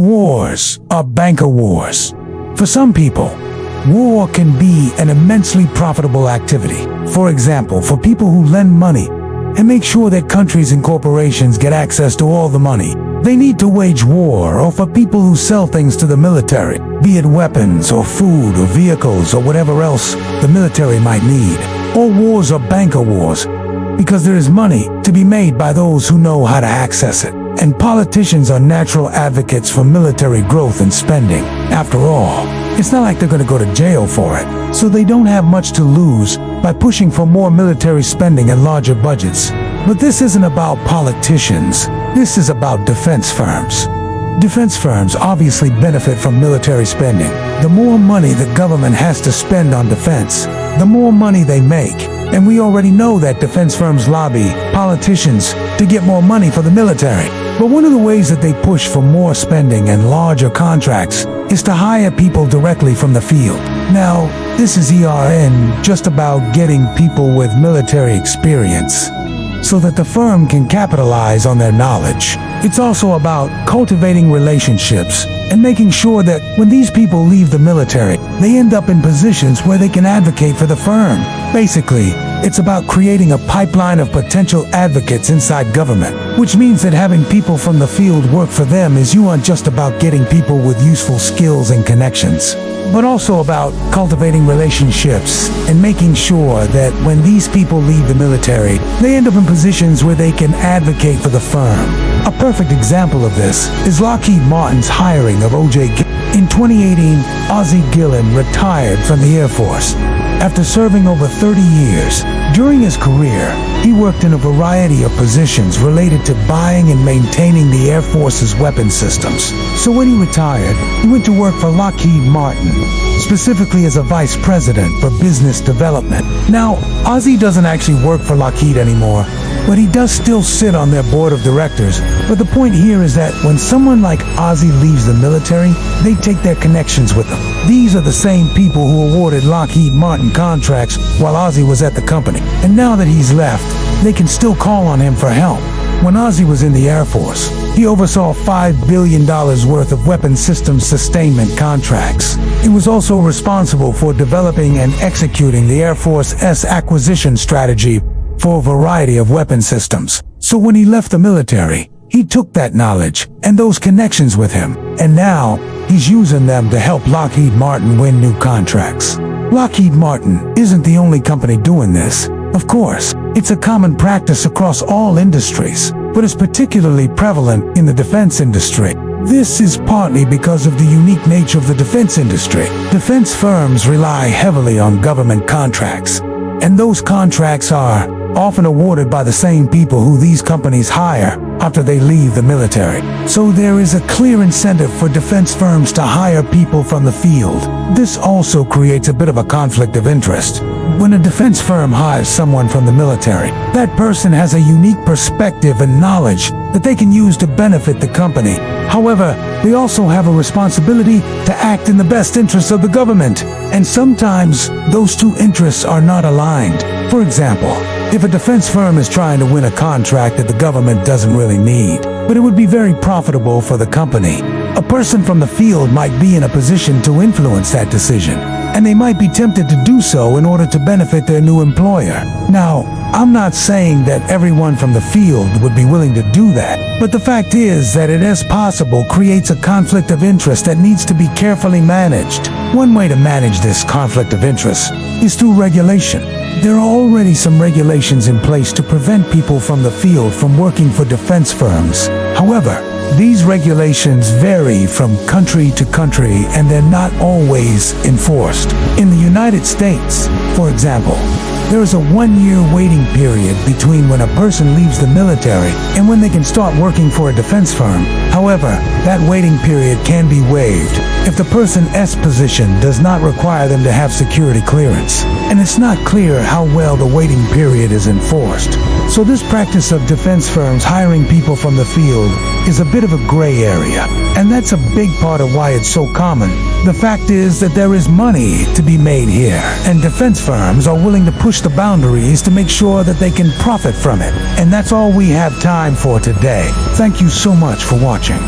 Wars are banker wars. For some people, war can be an immensely profitable activity. For example, for people who lend money and make sure that countries and corporations get access to all the money they need to wage war, or for people who sell things to the military, be it weapons or food or vehicles or whatever else the military might need. All wars are banker wars because there is money to be made by those who know how to access it. And politicians are natural advocates for military growth and spending. After all, it's not like they're going to go to jail for it, so they don't have much to lose by pushing for more military spending and larger budgets. But this isn't about politicians. This is about defense firms. Defense firms obviously benefit from military spending. The more money the government has to spend on defense, the more money they make. And we already know that defense firms lobby politicians to get more money for the military. But one of the ways that they push for more spending and larger contracts is to hire people directly from the field. Now, this is just about getting people with military experience so that the firm can capitalize on their knowledge. It's also about cultivating relationships and making sure that when these people leave the military, they end up in positions where they can advocate for the firm. Basically, it's about creating a pipeline of potential advocates inside government, which means that having people from the field work for them isn't just about getting people with useful skills and connections, but also about cultivating relationships and making sure that when these people leave the military, they end up in positions where they can advocate for the firm. A perfect example of this is Lockheed Martin's hiring of O.J. In 2018, Ozzie Gillen retired from the Air Force after serving over 30 years. During his career, he worked in a variety of positions related to buying and maintaining the Air Force's weapon systems. So when he retired, he went to work for Lockheed Martin, specifically as a vice president for business development. Now, Ozzie doesn't actually work for Lockheed anymore, but he does still sit on their board of directors. But the point here is that when someone like Ozzie leaves the military, they take their connections with them. These are the same people who awarded Lockheed Martin contracts while Ozzie was at the company. And now that he's left, they can still call on him for help. When Ozzie was in the Air Force, he oversaw $5 billion worth of weapon systems sustainment contracts. He was also responsible for developing and executing the Air Force's acquisition strategy for a variety of weapon systems. So when he left the military, he took that knowledge and those connections with him, and now he's using them to help Lockheed Martin win new contracts. Lockheed Martin isn't the only company doing this. Of course, it's a common practice across all industries, but it's particularly prevalent in the defense industry. This is partly because of the unique nature of the defense industry. Defense firms rely heavily on government contracts, and those contracts are often awarded by the same people who these companies hire after they leave the military. So there is a clear incentive for defense firms to hire people from the field. This also creates a bit of a conflict of interest. When a defense firm hires someone from the military, that person has a unique perspective and knowledge that they can use to benefit the company. However, they also have a responsibility to act in the best interests of the government, and sometimes those two interests are not aligned. For example, if a defense firm is trying to win a contract that the government doesn't really need, but it would be very profitable for the company, a person from the field might be in a position to influence that decision, and they might be tempted to do so in order to benefit their new employer. Now, I'm not saying that everyone from the field would be willing to do that, but the fact is that it as possible creates a conflict of interest that needs to be carefully managed. One way to manage this conflict of interest is through regulation. There are already some regulations in place to prevent people from the field from working for defense firms. However, these regulations vary from country to country, and they're not always enforced. In the United States, for example, there is a 1-year waiting period between when a person leaves the military and when they can start working for a defense firm. However, that waiting period can be waived if the person's position does not require them to have security clearance, and it's not clear how well the waiting period is enforced. So this practice of defense firms hiring people from the field is a bit of a gray area, and that's a big part of why it's so common. The fact is that there is money to be made here, and defense firms are willing to push the boundaries to make sure that they can profit from it. And that's all we have time for today. Thank you so much for watching.